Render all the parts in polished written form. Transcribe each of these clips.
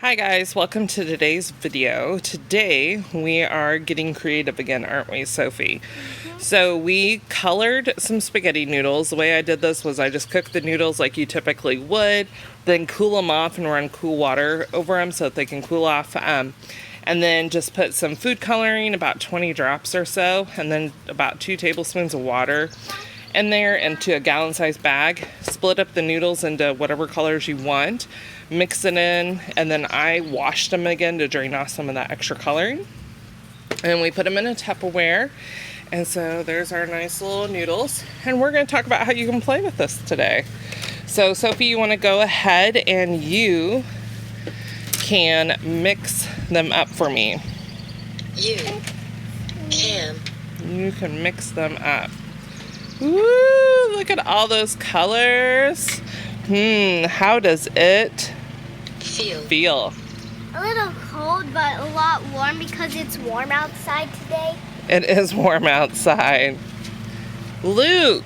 Hi guys, welcome to today's video. Today we are getting creative again, aren't we, Sophie? So we colored some spaghetti noodles. The way I did this was I just cooked the noodles like you typically would, then cool them off and run cool water over them so that they can cool off. And then just put some food coloring, about 20 drops or so, and then about 2 tablespoons of water in there into a gallon-sized bag. Split up the noodles into whatever colors you want, mix it in, and then I washed them again to drain off some of that extra coloring. And we put them in a Tupperware. And so there's our nice little noodles. And we're going to talk about how you can play with this today. So Sophie, you want to go ahead and you can mix them up for me. You can mix them up. Woo! Look at all those colors. How does it feel? A little cold, but a lot warm because it's warm outside today. It is warm outside. Luke,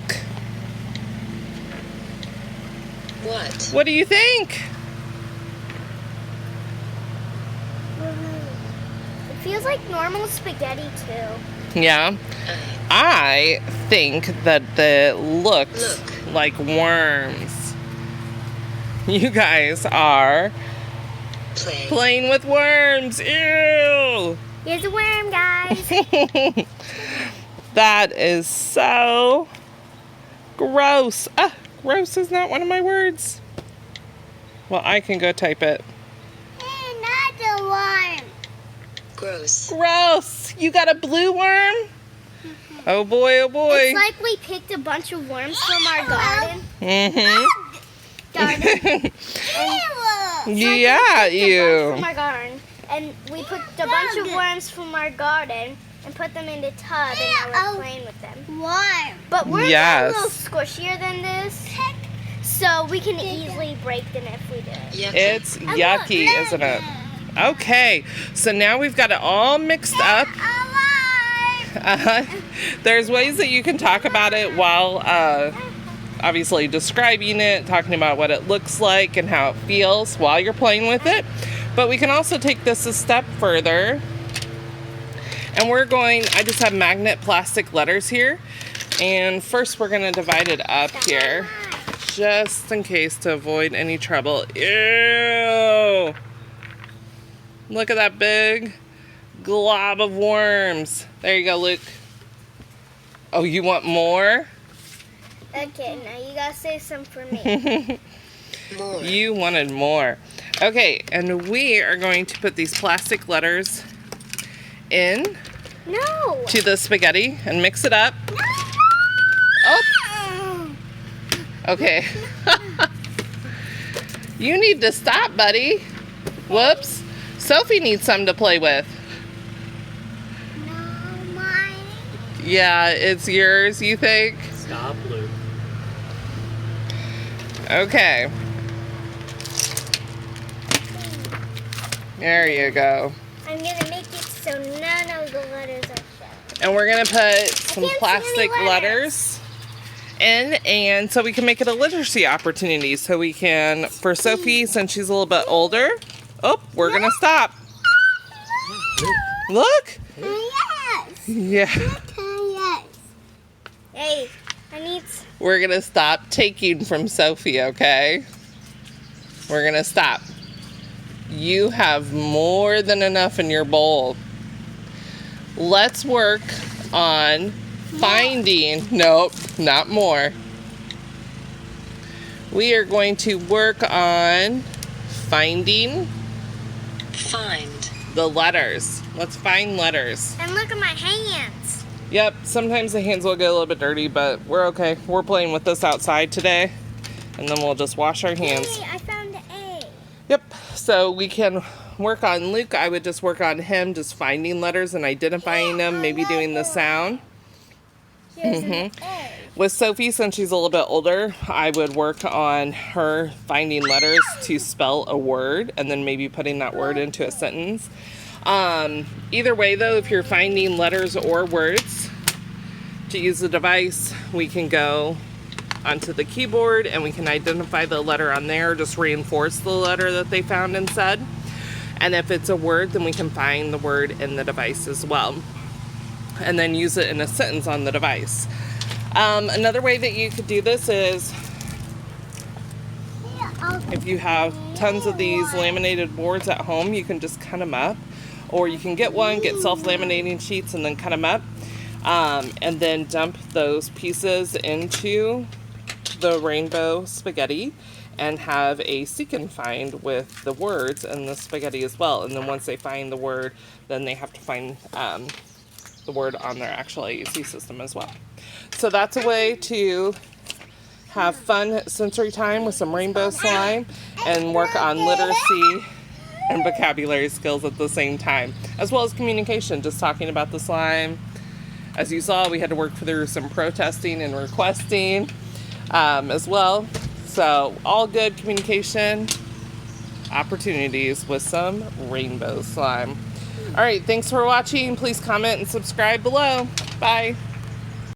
what do you think? It feels like normal spaghetti too. Yeah. I think that it looks like worms. You guys are playing with worms. Ew! Here's a worm, guys. That is so gross. Gross is not one of my words. Well, I can go type it. Hey, not a worm. Gross. You got a blue worm? Oh boy, oh boy. It's like we picked a bunch of worms from our garden. Yeah, you. From our garden, and we put a bunch of worms from our garden and put them in the tub, and now we're playing with them. But worms are a little squishier than this, so we can easily break them if we do it. It's yucky, isn't it? Okay, so now we've got it all mixed up. There's ways that you can talk about it while obviously describing it, talking about what it looks like and how it feels while you're playing with it. But we can also take this a step further. And I just have magnet plastic letters here. And first we're going to divide it up here, just in case, to avoid any trouble. Ew! Look at that big glob of worms. There you go, Luke. Oh, you want more? Okay, now you gotta save some for me. You wanted more. Okay, and we are going to put these plastic letters in to the spaghetti and mix it up. No. Oh. Okay. You need to stop, buddy. Whoops. Sophie needs something to play with. No, mine. Yeah, it's yours, you think? Stop, Luke. Okay. There you go. I'm gonna make it so none of the letters are shown. And we're gonna put some plastic letters in, and so we can make it a literacy opportunity. So we can, for Sophie, since she's a little bit older. Oh, we're gonna stop. Look. Yes. Yeah. Yes. Hey, We're gonna stop taking from Sophie, okay? We're gonna stop. You have more than enough in your bowl. Let's work on finding, nope, not more. We are going to work on finding the letters. Let's find letters. And look at my hands. Yep, sometimes the hands will get a little bit dirty, but we're okay. We're playing with this outside today, and then we'll just wash our hands. Hey, I found an A. Yep, so we can work on Luke. I would just work on him, just finding letters and identifying them, maybe doing the sound. Here's an A. With Sophie, since she's a little bit older, I would work on her finding letters to spell a word and then maybe putting that word into a sentence. Either way, though, if you're finding letters or words, to use the device, we can go onto the keyboard and we can identify the letter on there, just reinforce the letter that they found and said. And if it's a word, then we can find the word in the device as well, and then use it in a sentence on the device. Another way that you could do this is if you have tons of these laminated boards at home, you can just cut them up, or you can get self-laminating sheets and then cut them up, and then dump those pieces into the rainbow spaghetti and have a seek and find with the words and the spaghetti as well. And then once they find the word, then they have to find the word on their actual AAC system as well. So that's a way to have fun sensory time with some rainbow slime and work on literacy and vocabulary skills at the same time, as well as communication, just talking about the slime. As you saw, we had to work through some protesting and requesting as well. So all good communication opportunities with some rainbow slime. All right, thanks for watching. Please comment and subscribe below. Bye.